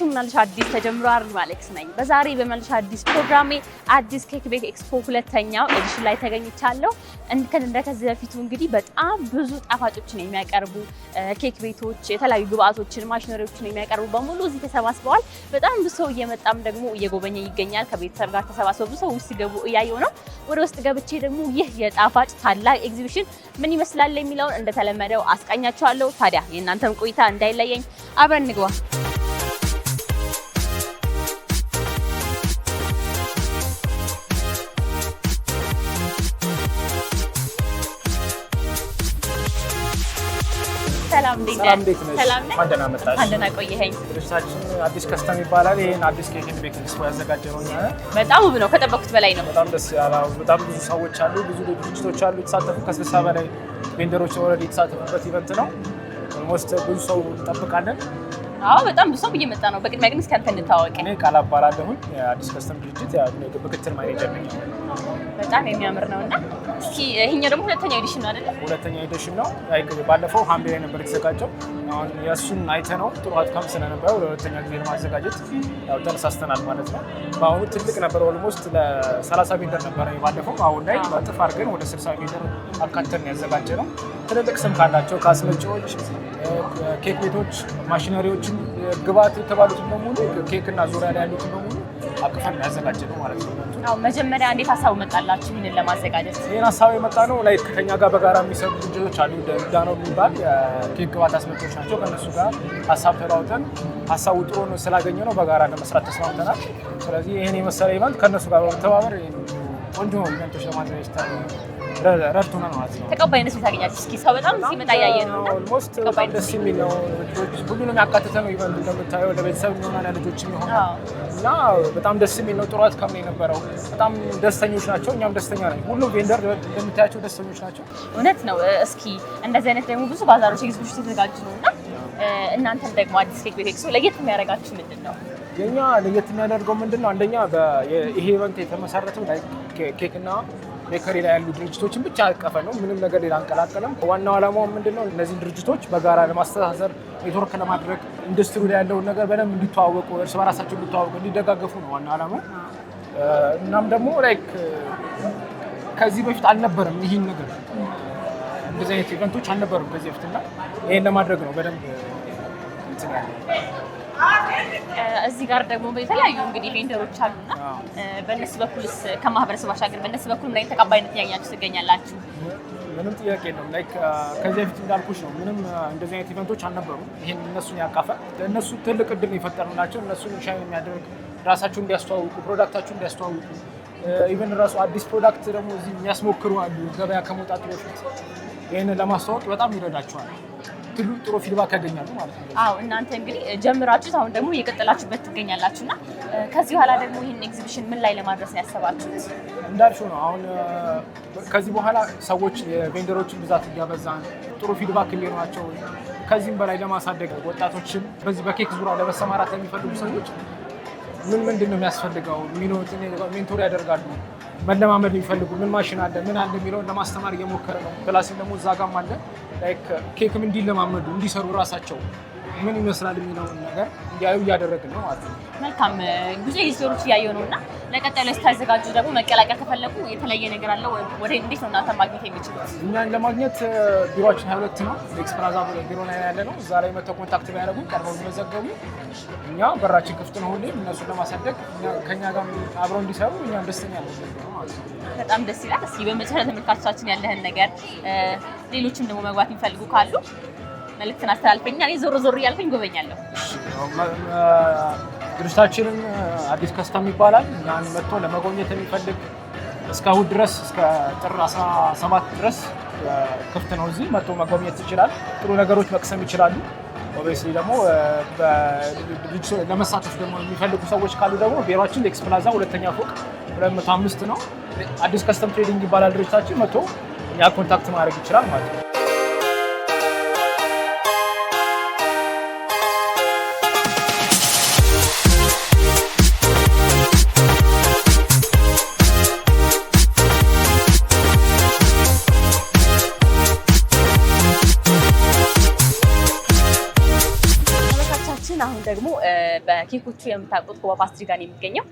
እንደምናላችሁ ምናልሽ አዲስ ተጀምሯል ማለክስ ነኝ። በዛሬ በመልሽ አዲስ ፕሮግራሜ አዲስ ኬክ ቤክ ኤክስፖ ሁለተኛው ኤዲሽን ላይ ተገኝቻለሁ። እንደከዚህ በፊቱ እንግዲህ በጣም ብዙ ጣፋጮችን የሚያቀርቡ ኬክ ቤቶች የተለያዩ ግብአቶችን ማሽነሪዎችን የሚያቀርቡ በሙሉ እዚህ ተሰባስበዋል። በጣም ብዙ ሰው እየመጣም ደግሞ እየጎበኘ ይገኛል። ከቤተሰብ ጋር ተሰባስበው ብዙ ሰው ሲገቡ እያየው ነው። ወደ ውስጥ ገብቼ ደግሞ ይህ የጣፋጭ ታላቅ ኤግዚቢሽን ምን ይመስላል የሚለውን እንደተለመደው አስቃኛችኋለሁ። ታዲያ የእናንተም ቆይታ እንዳይለየኝ አብረን እንግባ። ሰላም እንዴት ነሽ? አንደና መጣሽ። አንደና ቆየኸኝ። ድርጅታችን አዲስ ከስተም ይባላል። ይሄን አዲስ ኬክ ኤንድ ቤክ ኤክስፖ ያዘጋጀነው እኛ ነን። በጣም ውብ ነው፣ ከጠበቅኩት በላይ ነው። በጣም ደስ ያለው በጣም ብዙ ሰዎች አሉ፣ ብዙ ድርጅቶች አሉ የተሳተፉ ከ60 በላይ ቬንደሮች ኦልሬዲ የተሳተፉበት ኢቨንት ነው። ኦልሞስት ብዙ ሰው እንጠብቃለን። አዎ በጣም ብዙ ሰው እየመጣ ነው። በቅድሚያ ግን እስኪ አንተ እንተዋወቅ። እኔ ቃል አባላለሁኝ የአዲስ ከስተም ድርጅት ምክትል ማኔጀር ነኝ። በጣም የሚያምር ነውና እስኪ ይሄኛው ደግሞ ሁለተኛው ኤዲሽን ነው አይደል? ሁለተኛው ኤዲሽን ነው። ባለፈው ሐምሌ ላይ ነበር የተዘጋጀው። አሁን የእሱን አይተነው ጥሩ አውትካም ስለነበረ ለሁለተኛ ጊዜ ለማዘጋጀት ያው ተነሳስተናል ማለት ነው። በአሁኑ ትልቅ ነበር፣ ኦልሞስት ለ30 ቬንደር ነበረ ባለፈው። አሁን ላይ በጥፍ አድርገን ወደ 60 ቬንደር አካተን ያዘጋጀነው። ትልልቅ ስም ካላቸው ከአስመጪዎች፣ ኬክ ቤቶች፣ ማሽነሪዎችን ግብአት የተባሉትን በሙሉ ኬክ እና ዙሪያ ላይ ያሉትን በሙሉ አቅፈን ያዘጋጀነው ማለት ነው። አዎ መጀመሪያ እንዴት ሀሳቡ መጣላችሁ ይሄንን ለማዘጋጀት? ይሄን ሀሳብ የመጣ ነው ላይ ከኛ ጋር በጋራ የሚሰሩ ድርጅቶች አሉ። ዳኖ የሚባል የኬክ ግብአት አስመጪዎች ናቸው። ከነሱ ጋር ሀሳብ ተለዋውጠን ሀሳቡ ጥሩ ነው ስላገኘ ነው በጋራ ለመስራት ተስማምተናል። ስለዚህ ይሄን የመሰለ ኢቨንት ከነሱ ጋር በመተባበር ቆንጆ ኢቨንቶች ለማዘጋጀት ረድቶናል ማለት ነው። ተቀባይነት ታገኛለች። እስኪ ሰው በጣም ሲመጣ ያየ ነው። ኦልሞስት በጣም ደስ የሚል ነው። ልጆች ሁሉንም ያካተተ ነው ኢቨንት እንደምታየው ለቤተሰብ የሚሆናል ለልጆች የሚሆናል እና በጣም ደስ የሚል ነው። ጥሩ አውትካም ነው የነበረው። በጣም ደስተኞች ናቸው፣ እኛም ደስተኛ ነን። ሁሉም ቬንደር እንደምታያቸው ደስተኞች ናቸው። እውነት ነው። እስኪ እንደዚህ አይነት ደግሞ ብዙ ባዛሮች ኤግዚቢሽኖች የተዘጋጁ ነውና እናንተም ደግሞ አዲስ ኬክ ቤክ ኤክስፖ ለየት የሚያደርጋችሁ ምንድን ነው? የኛ ለየት የሚያደርገው ምንድን ነው? አንደኛ ይሄ ኢቨንት የተመሰረተው ላይ ኬክና ቤከሪ ላይ ያሉ ድርጅቶችን ብቻ ያቀፈ ነው። ምንም ነገር ሌላ አንቀላቀለም። ዋናው ዓላማው ምንድነው? እነዚህ ድርጅቶች በጋራ ለማስተሳሰር ኔትወርክ ለማድረግ ኢንዱስትሪ ላይ ያለውን ነገር በደንብ እንዲተዋወቁ፣ እርስ በራሳቸው እንዲተዋወቁ፣ እንዲደጋገፉ ነው ዋናው ዓላማው። እናም ደግሞ ላይክ ከዚህ በፊት አልነበረም ይህን ነገር እንደዚህ አይነት ኢቨንቶች አልነበሩም ከዚህ በፊትና ይሄን ለማድረግ ነው በደንብ እንትን ያለው። እዚህ ጋር ደግሞ የተለያዩ እንግዲህ ቬንደሮች አሉና በእነሱ በኩልስ ከማህበረሰቡ ባሻገር በእነሱ በኩል ምን አይነት ተቀባይነት ያገኛችሁ ትገኛላችሁ? ምንም ጥያቄ የለውም። ላይክ ከዚህ በፊት እንዳልኩሽ ነው፣ ምንም እንደዚህ አይነት ኢቨንቶች አልነበሩም። ይሄን እነሱን ያቀፈ ለእነሱ ትልቅ እድል የፈጠርንላቸው እነሱን ሻይን የሚያደርግ ራሳቸውን እንዲያስተዋውቁ፣ ፕሮዳክታቸውን እንዲያስተዋውቁ፣ ኢቨን ራሱ አዲስ ፕሮዳክት ደግሞ እዚህ የሚያስሞክሩ አሉ ገበያ ከመውጣቱ በፊት ይህንን ለማስተዋወቅ በጣም ይረዳቸዋል። ጥሩ ፊድባክ ያገኛሉ ማለት ነው። አዎ እናንተ እንግዲህ ጀምራችሁት አሁን ደግሞ እየቀጠላችሁበት ትገኛላችሁና ከዚህ በኋላ ደግሞ ይህን ኤግዚቢሽን ምን ላይ ለማድረስ ነው ያሰባችሁት? እንዳልሽው ነው። አሁን ከዚህ በኋላ ሰዎች የቬንደሮችን ብዛት እያበዛን ጥሩ ፊድባክ እንዲኖራቸው ከዚህም በላይ ለማሳደግ ወጣቶችን በዚህ በኬክ ዙሪያ ለመሰማራት ለሚፈልጉ ሰዎች ምንድን ነው የሚያስፈልገው የሚሉትን ሜንቶር ያደርጋሉ። መለማመድ የሚፈልጉ ምን ማሽን አለ ምን አለ የሚለውን ለማስተማር እየሞከረ ነው። ክላሲም ደግሞ እዛ ጋርም አለ ላይክ ኬክም እንዲለማመዱ እንዲሰሩ ራሳቸው ምን ይመስላል የሚለውን ነገር እንዲያዩ እያደረግን ነው ማለት ነው። መልካም ብዙ ኤግዚቢሽኖች እያየሁ ነው እና ለቀጣዩ ላይ ስታዘጋጁ ደግሞ መቀላቀል ከፈለጉ የተለየ ነገር አለ ወደ እንዴት ነው እናንተ ማግኘት የሚችሉት? እኛን ለማግኘት ቢሮችን 22 ነው ኤክስፕራዛ ቢሮ ላይ ያለ ነው። እዛ ላይ መተው ኮንታክት ቢያደርጉ ቀርበው ቢመዘገቡ እኛ በራችን ክፍት ነው ሁሌም እነሱን ለማሳደግ ከኛ ጋር አብረው እንዲሰሩ እኛም ደስተኛ ነን ማለት ነው። በጣም ደስ ይላል። እስኪ በመጨረሻ ተመልካቾቻችን ያለህን ነገር ሌሎችም ደግሞ መግባት የሚፈልጉ ካሉ መልዕክትን አስተላልፈኛ። እኔ ዞር ዞር እያልኩኝ ጎበኛለሁ። ድርጅታችንን አዲስ ከስተም ይባላል። እኛን መጥቶ ለመጎብኘት የሚፈልግ እስከ እሑድ ድረስ እስከ ጥር 17 ድረስ ክፍት ነው። እዚህ መጥቶ መጎብኘት ይችላል። ጥሩ ነገሮች መቅሰም ይችላሉ። ኦብቪየስሊ ደግሞ ለመሳተፍ ደግሞ የሚፈልጉ ሰዎች ካሉ ደግሞ ቢሮአችን ኤክስ ፕላዛ ሁለተኛ ፎቅ 205 ነው። አዲስ ከስተም ትሬዲንግ ይባላል ድርጅታችን። መጥቶ እኛ ኮንታክት ማድረግ ይችላል ማለት ነው። ተመልካቾቻችን አሁን ደግሞ በኬኮቹ የምታውቁት ኮባ ፓስትሪ ጋር ነው የሚገኘው።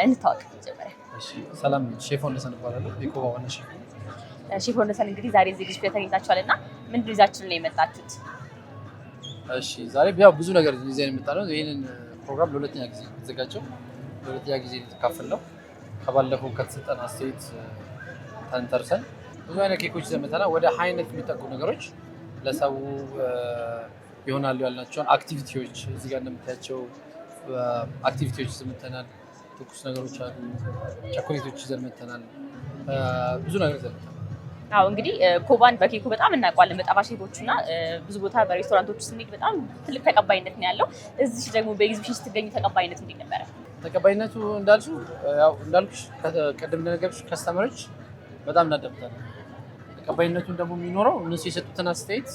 እንታወቅ መጀመሪያ። እሺ ሰላም፣ ሼፍ ወንደሰን እባላለሁ። የኮባ ዋና ሼፍ። ሼፍ ወንደሰን እንግዲህ ዛሬ እዚህ ግብዣ ተገኝታችኋልና ምንድን ይዛችሁልን ነው የመጣችሁት? እሺ ዛሬ ያው ብዙ ነገር ይዘን የመጣነው ይሄንን ፕሮግራም ለሁለተኛ ጊዜ የተዘጋጀው ለሁለተኛ ጊዜ የተካፈልነው ከባለፈው ከተሰጠን አስተያየት ተንተርሰን ብዙ አይነት ኬኮች ይዘን መጥተናል። ወደ አይነት የሚጠቁ ነገሮች ለሰው ይሆናሉ ያልናቸውን አክቲቪቲዎች እዚህ ጋር እንደምታያቸው አክቲቪቲዎች ይዘን መጥተናል። ትኩስ ነገሮች አሉ፣ ቸኮሌቶች ይዘን መጥተናል። ብዙ ነገር ይዘን መጥተናል። አዎ እንግዲህ ኮባን በኬኩ በጣም እናውቀዋለን በጣፋጭ ኬኮችና ብዙ ቦታ በሬስቶራንቶች ስንሄድ በጣም ትልቅ ተቀባይነት ነው ያለው። እዚህ ደግሞ በኤግዚቢሽን ስትገኙ ተቀባይነቱ እንዴት ነበረ? ተቀባይነቱ እንዳልኩሽ ቀደም እንደነገርኩሽ ከስተመሮች በጣም እናዳምጣለን። ተቀባይነቱን ደግሞ የሚኖረው እነሱ የሰጡትን አስተያየት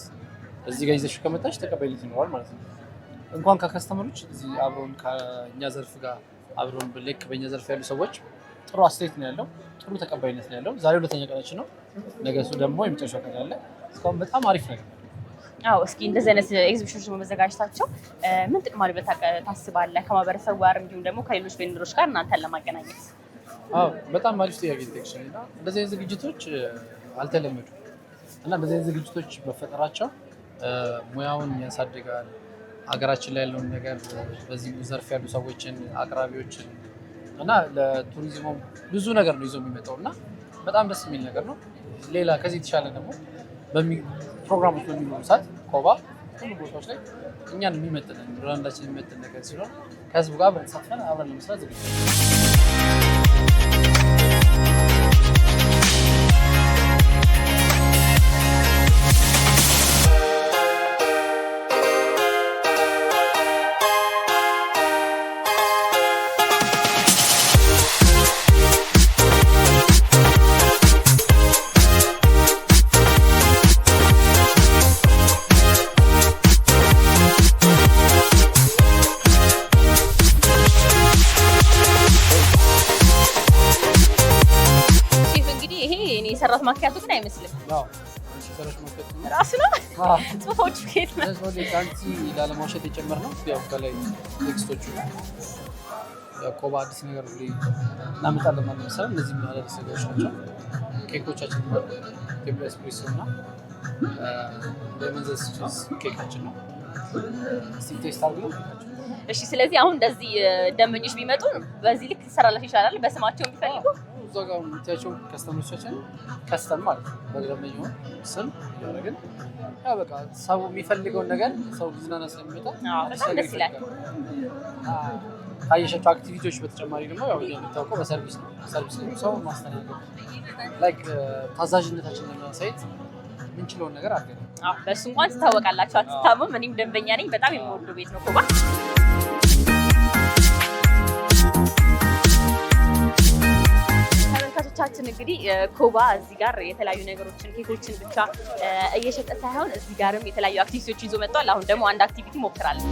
እዚህ ጋር ይዘሽ ከመጣሽ ተቀባይነት ይኖራል ማለት ነው። እንኳን ከከስተመሮች እዚህ አብሮን ከእኛ ዘርፍ ጋር አብሮን ልክ በእኛ ዘርፍ ያሉ ሰዎች ጥሩ አስተያየት ነው ያለው፣ ጥሩ ተቀባይነት ነው ያለው። ዛሬ ሁለተኛ ቀናችን ነው። ነገ እሱ ደግሞ የመጨረሻ ቀን ያለ እስካሁን በጣም አሪፍ ነገር። አዎ እስኪ እንደዚህ አይነት ኤግዚቢሽኖች በመዘጋጀታቸው ምን ጥቅም አለ ታስባለህ? ከማህበረሰቡ ጋር እንዲሁም ደግሞ ከሌሎች ቬንደሮች ጋር እናንተን ለማገናኘት። አዎ በጣም አሪፍ ጥያቄ ጠይቀሽኝ እና እንደዚህ አይነት ዝግጅቶች አልተለመዱም እና እንደዚህ አይነት ዝግጅቶች መፈጠራቸው ሙያውን ያሳድጋል። ሀገራችን ላይ ያለውን ነገር በዚህ ዘርፍ ያሉ ሰዎችን አቅራቢዎችን እና ለቱሪዝሙ ብዙ ነገር ነው ይዞ የሚመጣው እና በጣም ደስ የሚል ነገር ነው። ሌላ ከዚህ የተሻለ ደግሞ ፕሮግራሞች በሚኖሩ ሰዓት ኮባ ሁሉ ቦታዎች ላይ እኛን የሚመጥንን ብራንዳችን የሚመጥን ነገር ሲሆን ከህዝቡ ጋር አብረን ተሳትፈን አብረን ለመስራት ዝግጁ የሰራት ማኪያቶ ግን አይመስልም። ነው ሰራሽ ማከት ራስ ነው። ጽሁፎቹ ከየት ነው? ካንቲ ላለማውሸት የጨመርነው ያው ከላይ ቴክስቶቹ ኮባ አዲስ ነገር ሁሌ እናመጣለን ማለት ነው። እነዚህ አዳዲስ ነገሮች ናቸው። ኬኮቻችን ማለት ኢትዮጵያ ኤስፕሬሶ እና በመንዘስ ቺዝ ኬካችን ነው። እስቲ ቴስት አድርገን ኬካችን። እሺ ስለዚህ አሁን እንደዚህ ደንበኞች ቢመጡ በዚህ ልክ ይሰራላችሁ ይችላል። በስማቸው የሚፈልጉ እዛ ጋር የምታያቸው ከስተመሮቻችን ከስተም ማለት ነው። በደንበኛው ስም ያደረግን ያው በቃ ሰው የሚፈልገውን ነገር ሰው ሊዝናና ስለሚመጣ በጣም ደስ ይላል። ካየሻቸው አክቲቪቲዎች በተጨማሪ ደግሞ ያው የሚታወቀው በሰርቪስ ነው። ሰርቪስ ላይ ሰው ማስተናገድ ላይክ ታዛዥነታችንን ለማሳየት የምንችለውን ነገር አድርገን በእሱ እንኳን ትታወቃላችሁ፣ አትታሙም። እኔም ደንበኛ ነኝ። በጣም የምወደው ቤት ነው ኮባ። ተመልካቾቻችን እንግዲህ ኮባ እዚህ ጋር የተለያዩ ነገሮችን ኬኮችን ብቻ እየሸጠ ሳይሆን እዚህ ጋርም የተለያዩ አክቲቪቲዎች ይዞ መጥቷል። አሁን ደግሞ አንድ አክቲቪቲ ሞክራለሁ።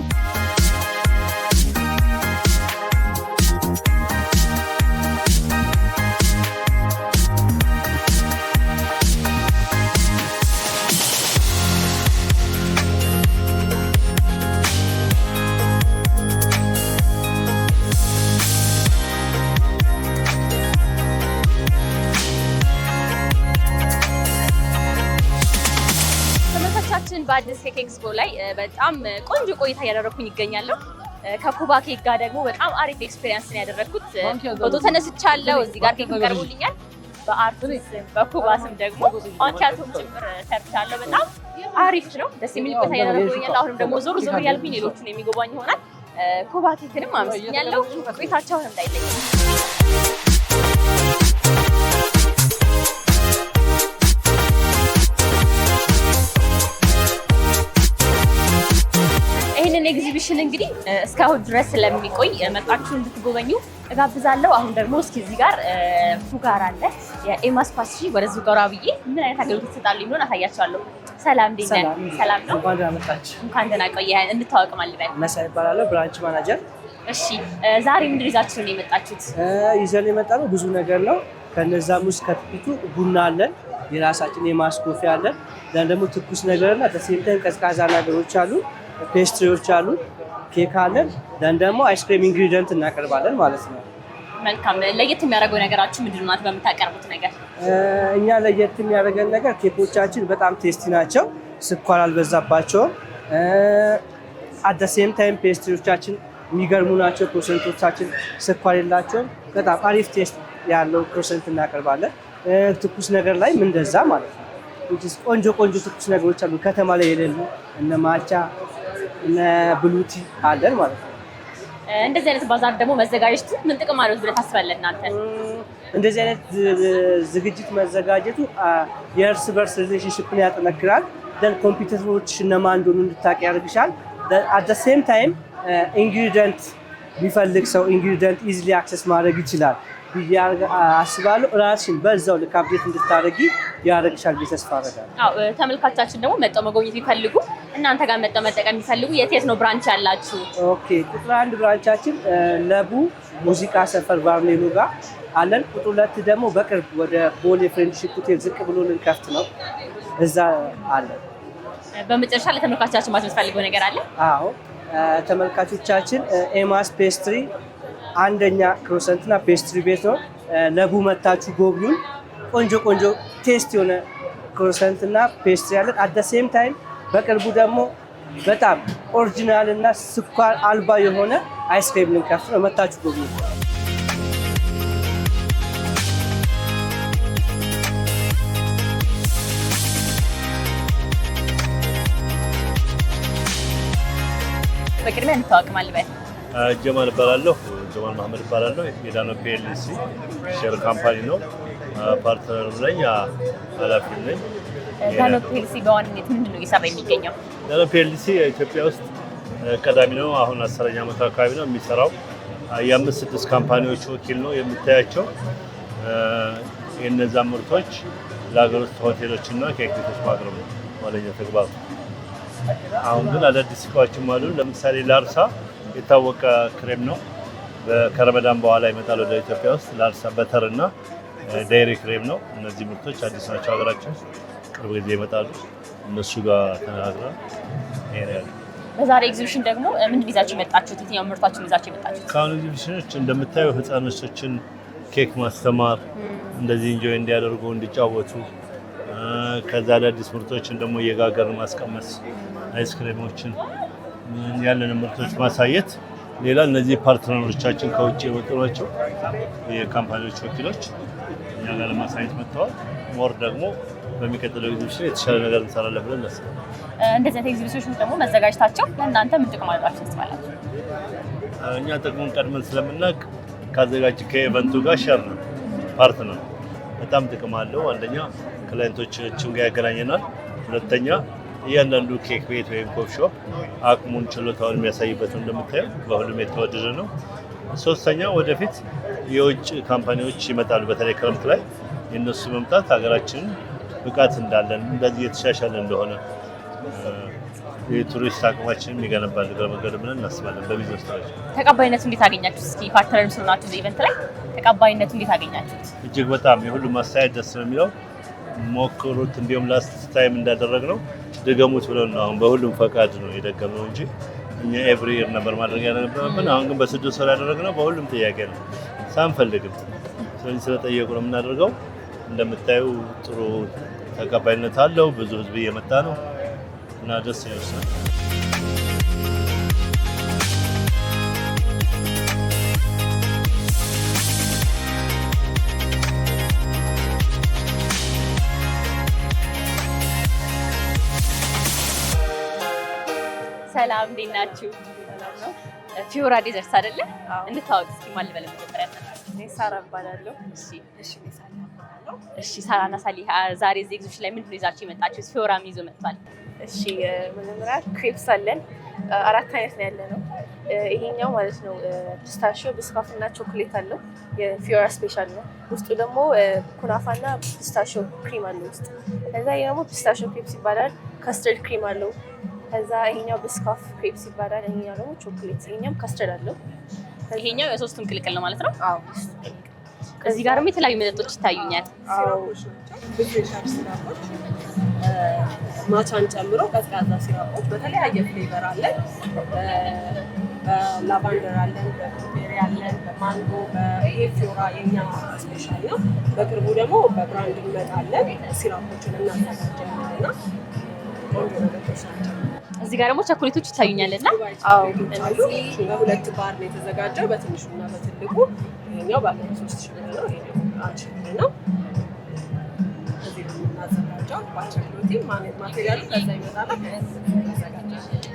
በአዲስ ኬክ ኤክስፖ ላይ በጣም ቆንጆ ቆይታ እያደረኩኝ ይገኛለሁ። ከኮባ ኬክ ጋር ደግሞ በጣም አሪፍ ኤክስፔሪየንስ ነው ያደረኩት። ፎቶ ተነስቻለሁ። እዚህ ጋር ኬክ ቀርቦልኛል። በአርቲስ በኮባ ስም ደግሞ ማኪያቶም ጭምር ሰርቻለሁ። በጣም አሪፍ ነው። ደስ የሚል ቆይታ እያደረኩኝ። አሁንም ደግሞ ዞር ዞር እያልኩኝ ሌሎቹን የሚጎባኝ ይሆናል። ኮባ ኬክንም አመስግኛለሁ። ቆይታቸውን እንዳይለኝ። ይህንን ኤግዚቢሽን እንግዲህ እስካሁን ድረስ ስለሚቆይ መጣችሁ እንድትጎበኙ እጋብዛለሁ። አሁን ደግሞ እስኪ እዚህ ጋር ፉጋር አለ፣ የኤማስ ፓስትሪ። ወደዚህ ጋር ብዬ ምን አይነት አገልግሎት ይሰጣሉ የሚሆን አሳያቸዋለሁ። ሰላም እንዴት ነህ? ሰላም ነው። እንኳን ደህና መጣችሁ። እንኳን ደህና ቆየህ። እንተዋወቅ ማለት ነው። መሳይ እባላለሁ፣ ብራንች ማናጀር። እሺ ዛሬ ምንድን ይዛችሁ ነው የመጣችሁት? ይዘን የመጣነው ብዙ ነገር ነው። ከነዛም ውስጥ ከጥቂቱ ቡና አለን፣ የራሳችን የማስ ኮፊ አለን፣ ደግሞ ትኩስ ነገርና ተሰምተን ቀዝቃዛ ነገሮች አሉ፣ ፔስትሪዎች አሉ። ኬክ አለን። ደን ደግሞ አይስክሪም ኢንግሪዲየንት እናቀርባለን ማለት ነው። መልካም። ለየት የሚያደርገው ነገራችሁ ምንድን ነው በምታቀርቡት ነገር? እኛ ለየት የሚያደርገን ነገር ኬኮቻችን በጣም ቴስቲ ናቸው፣ ስኳር አልበዛባቸውም። አት ሴም ታይም ፔስትሪዎቻችን የሚገርሙ ናቸው። ክሮሰንቶቻችን ስኳር የላቸውም። በጣም አሪፍ ቴስት ያለው ክሮሰንት እናቀርባለን። ትኩስ ነገር ላይ እንደዛ ማለት ነው። ቆንጆ ቆንጆ ትኩስ ነገሮች አሉ ከተማ ላይ የሌሉ እነ ማቻ እነ ብሉቲ አለን ማለት ነው። እንደዚህ አይነት ባዛር ደግሞ መዘጋጀቱ ምን ጥቅም አለው ብለህ ታስባለህ እናንተ? እንደዚህ አይነት ዝግጅት መዘጋጀቱ የእርስ በርስ ሪሌሽንሽፕን ያጠነክራል። ደን ኮምፒውተሮች እነማን እንደሆኑ እንድታውቅ ያደርግሻል። አት ዘ ሴም ታይም ኢንግሪዲየንት የሚፈልግ ሰው ኢንግሪዲየንት ኢዚሊ አክሰስ ማድረግ ይችላል ብዬ አስባለሁ። ራስሽን በዛው ልክ አፕዴት እንድታደርጊ ያደርግሻል ብዬ ተስፋ አደርጋለሁ። አዎ ተመልካቾቻችን ደግሞ መጠው መጎብኘት የሚፈልጉ እናንተ ጋር መጠው መጠቀም የሚፈልጉ የት ነው ብራንች ያላችሁ? ኦኬ ቁጥር 1 ብራንቻችን ለቡ ሙዚቃ ሰፈር ባርኔሎ ጋር አለን። ቁጥር 2 ደግሞ በቅርብ ወደ ቦሌ ፍሬንድሺፕ ሆቴል ዝቅ ብሎ ልንከፍት ነው፣ እዛ አለን። በመጨረሻ ለተመልካቾቻችን ማለት የምትፈልገው ነገር አለ? አዎ ተመልካቾቻችን ኤማስ ፔስትሪ አንደኛ ክሮሰንትና ፔስትሪ ቤት ነው። ለቡ መታችሁ ጎብኙን። ቆንጆ ቆንጆ ቴስት የሆነ ክሮሰንትና ፔስትሪ ያለን። አት ዘ ሴም ታይም በቅርቡ ደግሞ በጣም ኦሪጂናል እና ስኳር አልባ የሆነ አይስክሬም ልንከፍት ነው። መታችሁ ጎብኙ። በቅድሚያ እንታወቅ ማልበል ጀማል እባላለሁ። ጀማል መሐመድ እባላለሁ። የዳኖ ፒኤልሲ ሼር ካምፓኒ ነው ፓርትነር ነኝ፣ ኃላፊ ነኝ። ዳኖ ፒኤልሲ በዋናነት ምንድን ነው እየሰራ የሚገኘው? ዳኖ ፒኤልሲ ኢትዮጵያ ውስጥ ቀዳሚ ነው። አሁን 10ኛ ዓመት አካባቢ ነው የሚሰራው። የ5-6 ካምፓኒዎች ወኪል ነው የምታያቸው። የእነዛ ምርቶች ለሀገር ውስጥ ሆቴሎችና ኬክ ቤቶች ማቅረብ ነው ዋነኛ ተግባሩ። አሁን ግን አዳዲስ እቃዎችም አሉ። ለምሳሌ ላርሳ የታወቀ ክሬም ነው። ከረመዳን በኋላ ይመጣል ወደ ኢትዮጵያ ውስጥ። ላርሳ በተር እና ዳይሪ ክሬም ነው። እነዚህ ምርቶች አዲስ ናቸው፣ ሀገራችን ቅርብ ጊዜ ይመጣሉ። እነሱ ጋር ተነጋግረን በዛሬ ኤግዚቢሽን ደግሞ ምንድን ይዛችሁ የመጣችሁት? የትኛው ምርታችሁን ይዛችሁ የመጣችሁት? ከአሁኑ ኤግዚቢሽኖች እንደምታየው ህፃኖችን ኬክ ማስተማር፣ እንደዚህ እንጆይ እንዲያደርጉ እንዲጫወቱ፣ ከዛ አዳዲስ ምርቶችን ደግሞ እየጋገርን ማስቀመስ፣ አይስክሬሞችን ያለን ምርቶች ማሳየት። ሌላ እነዚህ ፓርትነሮቻችን ከውጭ የመጡ ናቸው፣ የካምፓኒዎች ወኪሎች እኛ ጋር ለማሳየት መጥተዋል። ሞር ደግሞ በሚቀጥለው ኤግዚቢሽን የተሻለ ነገር እንሰራለን ብለን እናስባለን። እንደዚህ አይነት ኤግዚቢሽኖች ደግሞ መዘጋጀታቸው ለእናንተ ምን ጥቅም አላችሁ ታስባላችሁ? እኛ ጥቅሙን ቀድመን ስለምናውቅ ካዘጋጅ ከኢቨንቱ ጋር ሸር ነው ፓርትነር በጣም ጥቅም አለው። አንደኛ ክላይንቶቻችን ጋር ያገናኘናል። ሁለተኛ እያንዳንዱ ኬክ ቤት ወይም ኮፍ ሾፕ አቅሙን ችሎታውን የሚያሳይበት እንደምታየው በሁሉም የተወደደ ነው። ሶስተኛ ወደፊት የውጭ ካምፓኒዎች ይመጣሉ። በተለይ ክረምት ላይ የእነሱ መምጣት ሀገራችንን ብቃት እንዳለን እንደዚህ የተሻሻለ እንደሆነ የቱሪስት አቅማችንን ይገነባል ገመገድ ብለን እናስባለን። በቢዝነስ ደረጃ ተቀባይነቱ እንዴት አገኛችሁት? እስኪ ፓርትነርም ስለሆናችሁ ኢቨንት ላይ ተቀባይነቱ እንዴት አገኛችሁት? እጅግ በጣም የሁሉም አስተያየት ደስ ነው የሚለው። ሞክሩት፣ እንዲሁም ላስት ታይም እንዳደረግነው ድገሙት ብለን ነው። አሁን በሁሉም ፈቃድ ነው የደገምነው እንጂ እኛ ኤቭሪ ይር ነበር ማድረግ ያለብን። አሁን ግን በ6 ወር ያደረግነው በሁሉም ጥያቄ ነው ሳንፈልግም። ስለዚህ ስለጠየቁ ነው የምናደርገው። እንደምታዩ ጥሩ ተቀባይነት አለው። ብዙ ህዝብ እየመጣ ነው እና ደስ ይላል። ሰላም እንዴት ናችሁ? ፊዮራ ዴዘርትስ አይደለ? እንታወቅ እስኪ ማን ልበል? መጀመሪያ ሳራ እባላለሁ። እሺ ሳራና ሳሊሃ ዛሬ እዚህ ኤግዚቢሽን ላይ ምንድን ነው ይዛችሁ የመጣችሁት? ፊዮራም ይዞ መጥቷል። እሺ መጀመሪያ ክሬፕስ አለን። 4 አይነት ነው ያለ ነው። ይሄኛው ማለት ነው ፒስታሽዮ፣ ብስካፍ እና ቾኮሌት አለው። የፊዮራ ስፔሻል ነው። ውስጡ ደግሞ ኩናፋና ፒስታሽዮ ክሪም አለው ውስጥ። ከዛ ይሄ ደግሞ ፒስታሽዮ ክሬፕስ ይባላል። ካስተርድ ክሪም አለው። ከዛ ይሄኛው ብስካፍ ክሬፕስ ይባላል። ይሄኛው ደግሞ ቾኮሌት፣ ይሄኛው ካስተርድ አለው። ይሄኛው የሶስቱም ቅልቅል ነው ማለት ነው? አዎ። እዚህ ጋርም የተለያዩ መጠጦች ይታዩኛል። አዎ። ብዙ የሻይ ሲራፖች ማቻን ጨምሮ ቀዝቃዛ ሲራፖች በተለያየ ፍሌቨር አለ። በላቫንደር አለን፣ በብሉቤሪ አለን፣ በማንጎ በፊዮራ የኛ ስፔሻል ነው። በቅርቡ ደግሞ በብራንድ እንመጣለን። ሲራፖችን እናዘጋጃለን እና ቆንጆ ነገሮች ናቸው። እዚህ ጋር ደግሞ ቸኮሌቶች ይታዩኛልና በሁለት ባር ነው የተዘጋጀው፣ በትንሹና በትልቁ። ይሄኛው ባለ 3000 ብር ነው፣ ይሄኛው 1000 ብር ነው። እዚህ ነው የምናዘጋጀው። ባቸኮሌቲ ማቴሪያሉ ከዛ ይመጣል።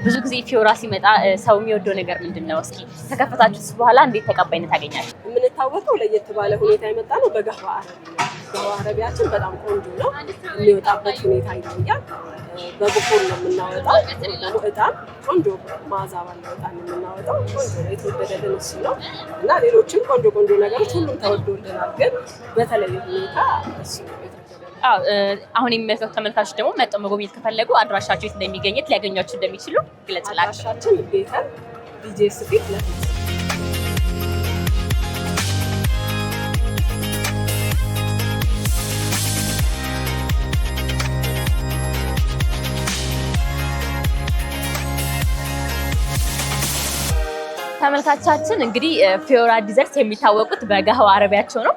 ብዙ ጊዜ ፊዮራ ሲመጣ ሰው የሚወደው ነገር ምንድን ነው? እስኪ ከከፈታችሁት በኋላ እንዴት ተቀባይነት አገኛችሁ? የምንታወቀው ለየት ባለ ሁኔታ የመጣ ነው በገህዋ አረቢ ነው። ገህዋ አረቢያችን በጣም ቆንጆ ነው። የሚወጣበት ሁኔታ ይለያል። በቡኮር ነው የምናወጣው። ደግሞ እጣን ቆንጆ መዓዛ ባለው እጣን የምናወጣው ቆንጆ ነው። የተወደደልን እሱ ነው እና ሌሎችም ቆንጆ ቆንጆ ነገሮች ሁሉም ተወዶልናል። ግን በተለየ ሁኔታ እሱ ነው የተወደደልን። አሁን የሚመለከቱ ተመልካቾች ደግሞ መጥተው መጎብኘት ከፈለጉ አድራሻቸው የት እንደሚገኝ ሊያገኟችሁ እንደሚችሉ ግለጽላቸው። አድራሻችን ቤተል ዲጄስ ፊት ለፊት ተመልካቻችን እንግዲህ ፊዮራ ዲዘርት የሚታወቁት በገህዋ አረቢያቸው ነው።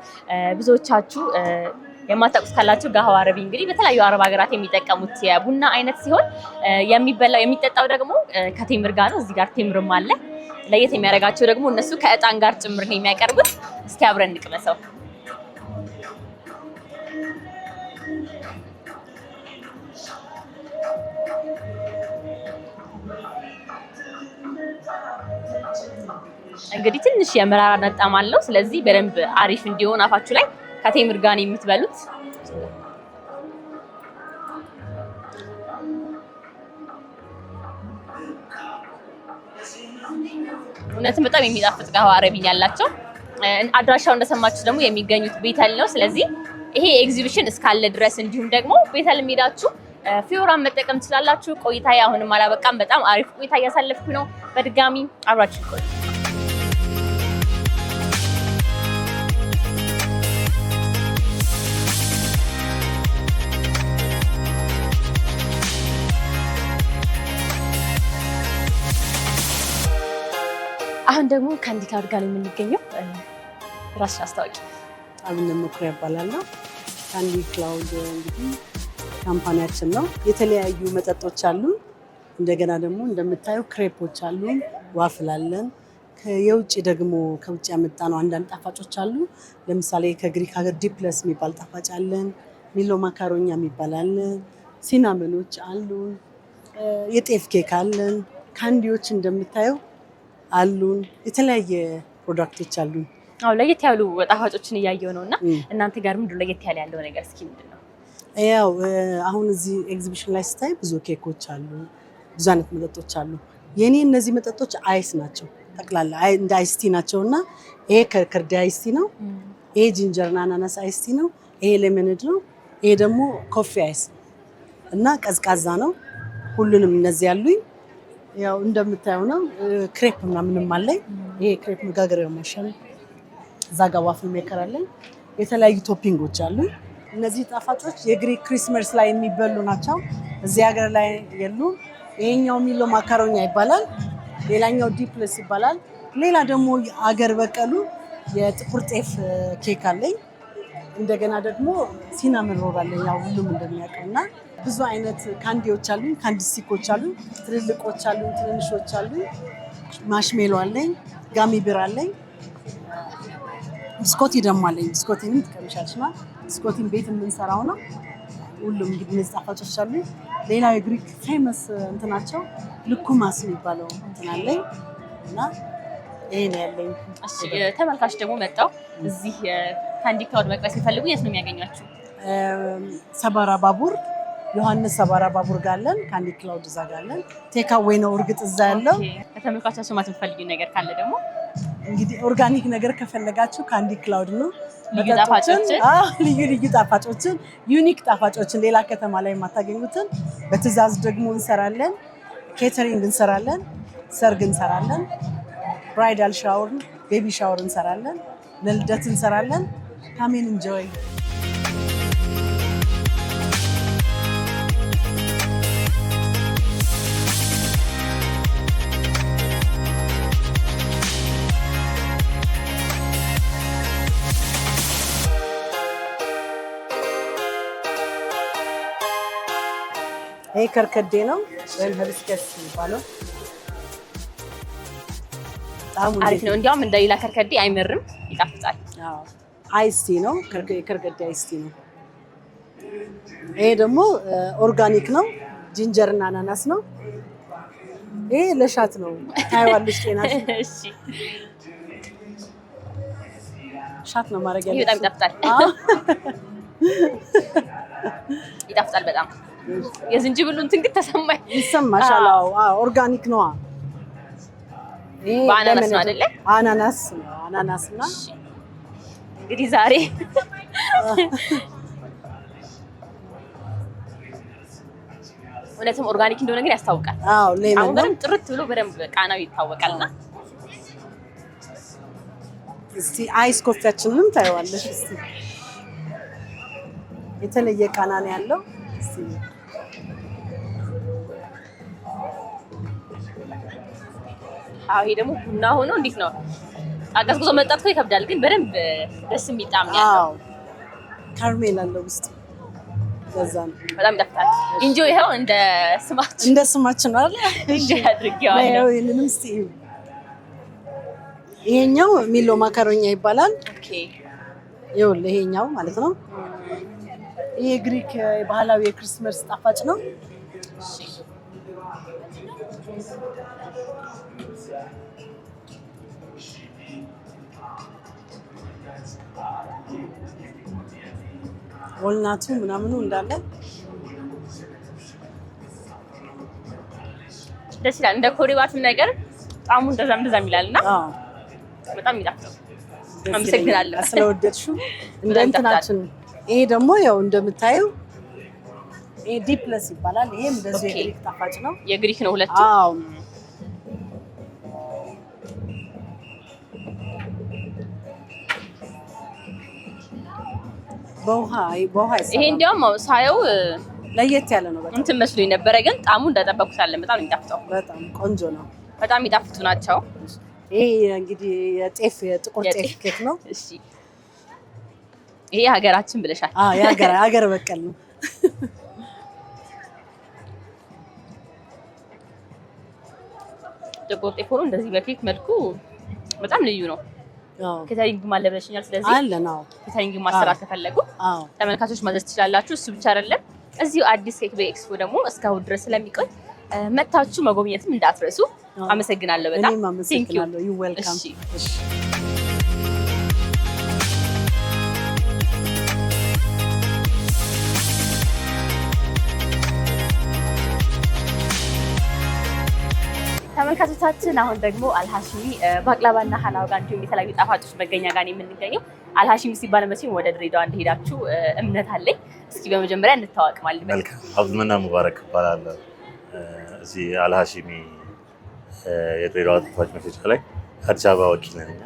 ብዙዎቻችሁ የማታውቁት ካላችሁ ገህዋ አረቢ እንግዲህ በተለያዩ አረብ ሀገራት የሚጠቀሙት የቡና አይነት ሲሆን የሚበላው የሚጠጣው ደግሞ ከቴምር ጋር ነው። እዚህ ጋር ቴምርም አለ። ለየት የሚያደርጋቸው ደግሞ እነሱ ከእጣን ጋር ጭምር ነው የሚያቀርቡት። እስኪ አብረን እንቅመሰው። እንግዲህ ትንሽ የመራራነት ጣዕም አለው። ስለዚህ በደንብ አሪፍ እንዲሆን አፋችሁ ላይ ከቴምር ጋር ነው የምትበሉት። እውነትም በጣም የሚጣፍጥ ገህዋ አረቢ ያላቸው። አድራሻው እንደሰማችሁ ደግሞ የሚገኙት ቤተል ነው። ስለዚህ ይሄ ኤግዚቢሽን እስካለ ድረስ እንዲሁም ደግሞ ቤተል ሄዳችሁ ፊዮራን መጠቀም ትችላላችሁ። ቆይታዬ አሁንም አላበቃም። በጣም አሪፍ ቆይታ እያሳለፍኩ ነው። በድጋሚ አብራችሁ ቆዩ። አሁን ደግሞ ካንዲ ክላውድ ጋር የምንገኘው ራስሽ አስታውቂ። አብነት መኩሪያ እባላለሁ። ካንዲ ክላውድ እንግዲህ ካምፓኒያችን ነው። የተለያዩ መጠጦች አሉ። እንደገና ደግሞ እንደምታየው ክሬፖች አሉ፣ ዋፍል አለን። የውጭ ደግሞ ከውጭ ያመጣ ነው አንዳንድ ጣፋጮች አሉ። ለምሳሌ ከግሪክ ሀገር ዲፕለስ የሚባል ጣፋጭ አለን። ሚሎ ማካሮኛ የሚባል አለን። ሲናመኖች አሉን። የጤፍ ኬክ አለን። ካንዲዎች እንደምታየው አሉን። የተለያየ ፕሮዳክቶች አሉን። አዎ ለየት ያሉ ጣፋጮችን እያየሁ ነውና እናንተ ጋር ምንድነው ለየት ያለው ነገር? እስኪ ምንድነው? ያው አሁን እዚህ ኤግዚቢሽን ላይ ስታይ ብዙ ኬኮች አሉ፣ ብዙ አይነት መጠጦች አሉ። የኔ እነዚህ መጠጦች አይስ ናቸው፣ ጠቅላላ እንደ አይስቲ ናቸውና ይሄ ከርዲ አይስቲ ነው፣ ይሄ ጂንጀርና አናናስ አይስቲ ነው፣ ይሄ ሌመንድ ነው፣ ይሄ ደግሞ ኮፊ አይስ እና ቀዝቃዛ ነው። ሁሉንም እነዚህ ያሉኝ ያው እንደምታየው ነው። ክሬፕ ምናምንም አለኝ። ይሄ ክሬፕ መጋገሪያ ማሽን፣ እዛ ጋር ዋፍል ሜከር አለኝ። የተለያዩ ቶፒንጎች አሉ። እነዚህ ጣፋጮች የግሪክ ክሪስመስ ላይ የሚበሉ ናቸው። እዚህ ሀገር ላይ የሉ። ይሄኛው ሚሎ ማካሮኛ ይባላል። ሌላኛው ዲፕለስ ይባላል። ሌላ ደግሞ አገር በቀሉ የጥቁር ጤፍ ኬክ አለኝ። እንደገና ደግሞ ሲናመን ሮል አለኝ። ያው ሁሉም እንደሚያውቀው እና ብዙ አይነት ካንዲዎች አሉ። ካንዲ ስቲኮች አሉ። ትልልቆች አሉ፣ ትንንሾች አሉ። ማሽሜሎ አለኝ። ጋሚ ቢር አለኝ። ብስኮቲ ደግሞ አለኝ። ብስኮቲንም ትቀምሻለሽ ማለት ብስኮቲን ቤት የምንሰራው ነው። ሁሉም እንግዲህ እነዚህ ጣፋጮች አሉ። ሌላ የግሪክ ፌመስ እንትናቸው ልኩማስ የሚባለው እንትን አለኝ እና ይሄ ነው ያለኝ። እሺ ተመልካች ደግሞ መጣው እዚህ ካንዲ ክላውድ መቅመስ ሲፈልጉ የት ነው የሚያገኟችሁ? ሰባራ ባቡር ዮሐንስ ሰባራ ባቡር ጋር አለን። ካንዲ ክላውድ እዛ ጋር አለን። ቴክ አዌይ ነው እርግጥ እዛ ያለው። ከተመልካቾች ማለት የምትፈልጊው ነገር ካለ ደግሞ እንግዲህ ኦርጋኒክ ነገር ከፈለጋችሁ ካንዲ ክላውድ ነው። ልዩ ጣፋጮችን ልዩ ጣፋጮችን ዩኒክ ጣፋጮችን ሌላ ከተማ ላይ የማታገኙትን በትዕዛዝ ደግሞ እንሰራለን። ኬተሪንግ እንሰራለን። ሰርግ እንሰራለን። ብራይዳል ሻወር፣ ቤቢ ሻወር እንሰራለን። ለልደት እንሰራለን። ካሜን ኢንጆይ። ይሄ ከርከዴ ነው ወይም ሄቢስከስ የሚባለው። አሪፍ ነው። እንዲያውም እንደ ሌላ ከርከዴ አይመርም፣ ይጣፍጣል። አዎ አይስቲ ነው፣ ከርከዴ አይስቲ ነው። ይሄ ደግሞ ኦርጋኒክ ነው፣ ጂንጀር እና አናናስ ነው። ይሄ ለሻት ነው ታይዋለሽ ጤናሽ። እሺ ሻት ነው ማድረግ ያለሽ። በጣም ይጣፍጣል። ይጣፍጣል በጣም። የዝንጅብሉ እንትን ግን ተሰማኝ። ይሰማሻል? አዎ ኦርጋኒክ ነው። ይሄ በአናናስ ነው አይደለ? አናናስ ነው። አናናስ እና እንግዲህ ዛሬ እውነትም ኦርጋኒክ እንደሆነ ግን ያስታውቃል። አዎ ሌመን አሁን በደንብ ጥርት ብሎ በደንብ ቃናው ይታወቃልና እስቲ አይስ ኮፊያችንንም ታይዋለሽ። እስቲ የተለየ ቃና ነው ያለው። እስቲ አዎ ይሄ ደግሞ ቡና ሆኖ እንዴት ነው አቀዝቅዞ መጣት እኮ ይከብዳል፣ ግን በደንብ ደስ የሚል ጣዕም ነው ያለው። አዎ ካርሜል አለው ውስጥ ለዛ ነው በጣም ይጣፍጣል። እንጆ ይሄው እንደ ስማችን ነው አይደል? እንጆ አድርጌዋለሁ። ነው ይሄንንም እስቲ ይሄኛው ሚሎ ማካሮኛ ይባላል። ኦኬ ይኸውልህ ይሄኛው ማለት ነው። ይሄ ግሪክ ባህላዊ የክሪስማስ ጣፋጭ ነው። ወልናቱ ምናምኑ እንዳለ ደስ ይላል። እንደ ኮሪባትም ነገር ጣዕሙ እንደዛም ይላልና በጣም ይጣፍጣል። አመሰግናለሁ ስለወደድሽው። እንደ እንትናችን ይሄ ደግሞ ያው እንደምታየው ይሄ ዲፕለስ ይባላል። ይሄም እንደዚህ የግሪክ ጣፋጭ ነው። የግሪክ ነው ሁለቱ። አዎ በውሃ ይሰራል። ይሄ እንዲያውም ሳየው ለየት ያለ ነው። በጣም እንትን መስሎኝ ነበረ፣ ግን ጣዕሙ እንደጠበኩት አለ። በጣም የሚጣፍጠው በጣም ቆንጆ ነው። በጣም የሚጣፍጡ ናቸው። ይሄ እንግዲህ የጥቁር ጤፍ ኬክ ነው። እሺ ይሄ ሀገራችን ብለሻል። ሀገር በቀል ነው። ጥቁር ጤፍ ሆኖ እንደዚህ በኬክ መልኩ በጣም ልዩ ነው። ኬተሪንግ አለ ብለሽኛል። ስለዚህ አለ ነው ኬተሪንግ ማሰራት ከፈለጉ ተመልካቾች ማዘዝ ትችላላችሁ። እሱ ብቻ አይደለም፣ እዚሁ አዲስ ኬክ በኤክስፖ ደግሞ እስካሁን ድረስ ስለሚቆይ መታችሁ መጎብኘትም እንዳትረሱ። አመሰግናለሁ በጣም እኔም አመሰግናለሁ። ዩ ዌልካም። ተመልካቾቻችን አሁን ደግሞ አልሃሺሚ ባቅላባና ሀላዋ ጋር እንዲሁም የተለያዩ ጣፋጮች መገኛ ጋር የምንገኘው። አልሃሺሚ ሲባል መቼም ወደ ድሬዳዋ እንደሄዳችሁ እምነት አለኝ። እስኪ በመጀመሪያ እንታወቅ ማለት ነው። መልካም። አብዱልመና ሙባረክ እባላለሁ። እዚህ አልሃሺሚ የድሬዳዋ ጣፋጭ መሸጫ ላይ አዲስ አበባ ወኪል ነኝ።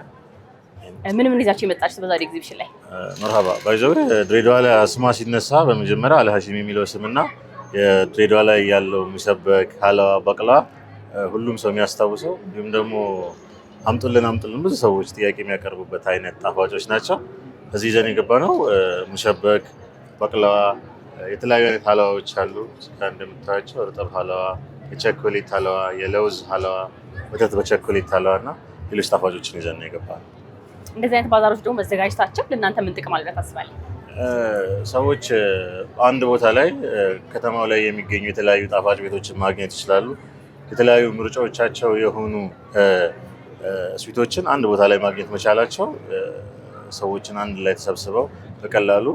ምን ይዛችሁ የመጣችሁት በዛሬው ኤግዚቢሽን ላይ? መርሃባ ባይዘው ድሬዳዋ ላይ ስሟ ሲነሳ በመጀመሪያ አልሃሺሚ የሚለው ስምና የድሬዳዋ ላይ ያለው የሚሰበክ ሀላዋ ባቅላዋ ሁሉም ሰው የሚያስታውሰው እንዲሁም ደግሞ አምጡልን ብዙ ሰዎች ጥያቄ የሚያቀርቡበት አይነት ጣፋጮች ናቸው። እዚህ ይዘን የገባነው ሙሸበክ፣ ባቅላዋ፣ የተለያዩ አይነት ሀላዋዎች አሉ። እዚጋ እንደምታዩቸው እርጥብ ሀላዋ፣ የቸኮሌት ሀላዋ፣ የለውዝ ሀላዋ፣ ወተት በቸኮሌት ሀላዋ እና ሌሎች ጣፋጮችን ይዘን ነው የገባነው። እንደዚህ አይነት ባዛሮች ደግሞ መዘጋጀታቸው ለእናንተ ምን ጥቅም አለው ታስባለህ? ሰዎች አንድ ቦታ ላይ ከተማው ላይ የሚገኙ የተለያዩ ጣፋጭ ቤቶችን ማግኘት ይችላሉ። የተለያዩ ምርጫዎቻቸው የሆኑ ስዊቶችን አንድ ቦታ ላይ ማግኘት መቻላቸው ሰዎችን አንድ ላይ ተሰብስበው በቀላሉ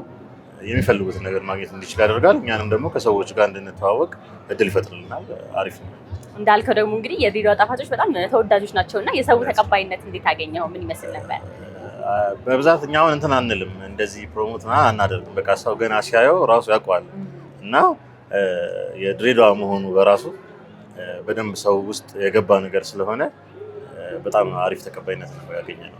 የሚፈልጉትን ነገር ማግኘት እንዲችል ያደርጋል። እኛንም ደግሞ ከሰዎች ጋር እንድንተዋወቅ እድል ይፈጥርልናል። አሪፍ ነው። እንዳልከው ደግሞ እንግዲህ የድሬዳዋ ጣፋጮች በጣም ተወዳጆች ናቸው እና የሰው ተቀባይነት እንዴት አገኘው? ምን ይመስል ነበር? በብዛት እኛ አሁን እንትን አንልም፣ እንደዚህ ፕሮሞት አናደርግም። በቃ ሰው ገና ሲያየው ራሱ ያውቀዋል እና የድሬዳዋ መሆኑ በራሱ በደንብ ሰው ውስጥ የገባ ነገር ስለሆነ በጣም አሪፍ ተቀባይነት ነው ያገኘነው።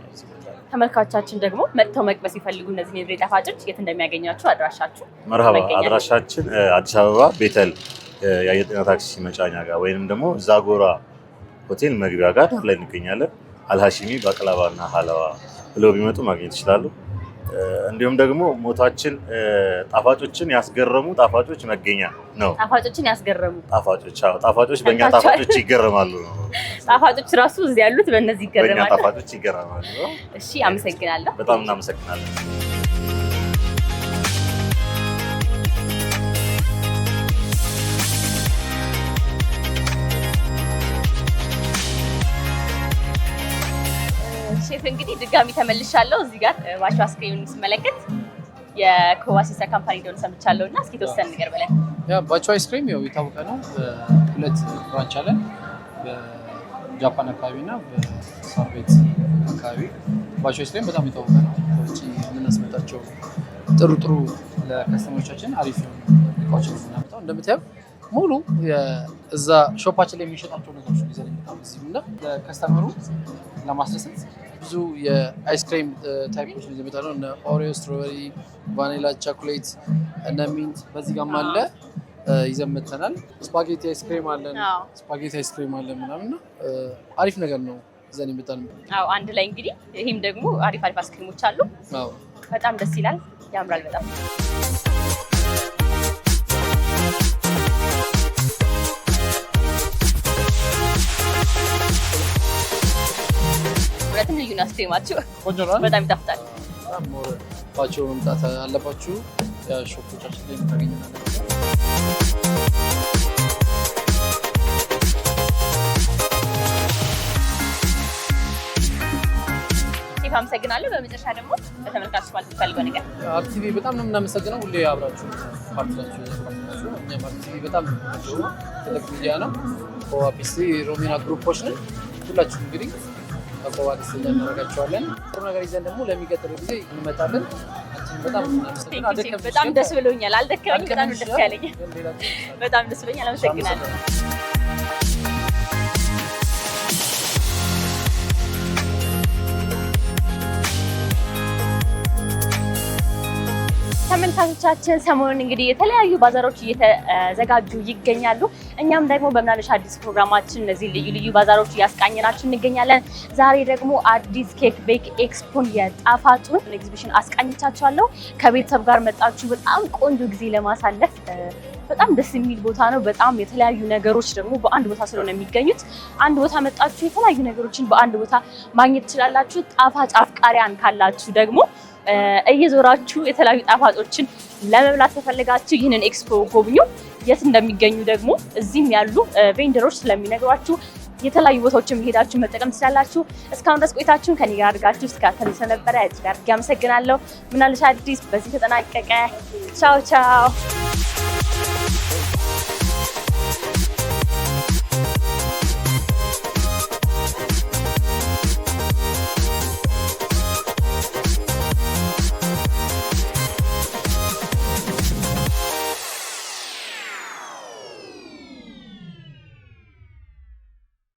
ተመልካቾቻችን ደግሞ መጥተው መቅመስ ሲፈልጉ እነዚህ የድሬዳዋ ጣፋጮች የት እንደሚያገኟቸው አድራሻችሁ? መርሃባ አድራሻችን አዲስ አበባ ቤተል የአየር ጤና ታክሲ መጫኛ ጋር ወይንም ደግሞ ዛጎራ ሆቴል መግቢያ ጋር ላይ እንገኛለን። አልሃሺሚ ባቅላባና ሀላዋ ብለው ቢመጡ ማግኘት ይችላሉ። እንዲሁም ደግሞ ሞታችን ጣፋጮችን ያስገረሙ ጣፋጮች መገኛ ነው። ጣፋጮችን ያስገረሙ ጣፋጮች ጣፋጮች በእኛ ጣፋጮች ይገረማሉ ነው። ጣፋጮች ራሱ እዚህ ያሉት በእነዚህ ይገረማሉ። በእኛ ጣፋጮች ይገረማሉ። እሺ አመሰግናለሁ። በጣም እናመሰግናለን። ሼፍ እንግዲህ ድጋሚ ተመልሻለሁ። እዚህ ጋር ባቾ አይስክሬምን ስመለከት የኮዋሲሳ ካምፓኒ እንደሆነ ሰምቻለሁ እና እስኪ ተወሰነ ነገር በላይ። ያ ባቾ አይስክሬም ያው የታወቀ ነው። ሁለት ብራንች አለ፣ በጃፓን አካባቢና በሳር ቤት አካባቢ። ባቾ አይስክሬም በጣም የታወቀ ነው። ከውጭ የምናስመጣቸው ጥሩ ለከስተመሮቻችን አሪፍ እቃዎችን የምናመጣው እንደምታየው ሙሉ እዛ ሾፓችን ላይ የሚሸጣቸው ነገሮች ይዘን የመጣነው እዚህ እና ለከስተመሩ ለማስደሰት ብዙ የአይስክሬም ታይፖች ይዘን የመጣነው እነ ኦሪዮ፣ ስትሮበሪ፣ ቫኒላ፣ ቻኮሌት እነ ሚንት በዚህ ጋርም አለ ይዘን መጥተናል። ስፓጌቲ አይስክሬም አለን፣ ስፓጌቲ አይስክሬም አለን ምናምን አሪፍ ነገር ነው ይዘን የመጣነው። አዎ አንድ ላይ እንግዲህ ይሄም ደግሞ አሪፍ አይስክሬሞች አሉ። አዎ በጣም ደስ ይላል፣ ያምራል በጣም። ሁለቱም ልዩ ነው አይስክሬማችሁ። ቆንጆ ነው፣ በጣም ይጣፍጣል። በጣም ሞር ባቾ መምጣት አለባችሁ። ሾፖቻችን ላይ የምታገኙት አመሰግናለሁ። በመጨረሻ ደግሞ በተመልካቾች ማለት ፈልገው ነገር አርቲቪ በጣም ነው የምናመሰግነው። ሁሌ አብራችሁ ፓርቲላችሁ እኛም አርቲቪ በጣም ትልቅ ሚዲያ ነው። ኮዋፒሲ ሮሚና ግሩፖች ነን። ሁላችሁም እንግዲህ በቆዋ ደስተኛ እናደርጋቸዋለን። ጥሩ ነገር ይዘን ደግሞ ለሚቀጥለው ጊዜ እንመጣለን። በጣም ደስ ብሎኛል። አልደከመኝም። በጣም ደስ ያለኝ በጣም ደስ ብሎኛል። አመሰግናለሁ። ተመልካቾቻችን ሰሞኑን እንግዲህ የተለያዩ ባዛሮች እየተዘጋጁ ይገኛሉ። እኛም ደግሞ በምናለሽ አዲስ ፕሮግራማችን እነዚህ ልዩ ባዛሮች እያስቃኘናችሁ እንገኛለን። ዛሬ ደግሞ አዲስ ኬክ ቤክ ኤክስፖን የጣፋጩን ኤግዚቢሽን አስቃኝቻችኋለሁ። ከቤተሰብ ጋር መጣችሁ በጣም ቆንጆ ጊዜ ለማሳለፍ በጣም ደስ የሚል ቦታ ነው። በጣም የተለያዩ ነገሮች ደግሞ በአንድ ቦታ ስለሆነ የሚገኙት አንድ ቦታ መጣችሁ የተለያዩ ነገሮችን በአንድ ቦታ ማግኘት ትችላላችሁ። ጣፋጭ አፍቃሪያን ካላችሁ ደግሞ እየዞራችሁ የተለያዩ ጣፋጮችን ለመብላት ተፈልጋችሁ ይህንን ኤክስፖ ጎብኙ። የት እንደሚገኙ ደግሞ እዚህም ያሉ ቬንደሮች ስለሚነግሯችሁ የተለያዩ ቦታዎችን መሄዳችሁ መጠቀም ትችላላችሁ። እስካሁን ድረስ ቆይታችሁን ከኔ ጋር አድርጋችሁ እስካሁን ስለነበረ እጅግ አድርጌ አመሰግናለሁ። ምናለሽ አዲስ በዚህ ተጠናቀቀ። ቻው ቻው።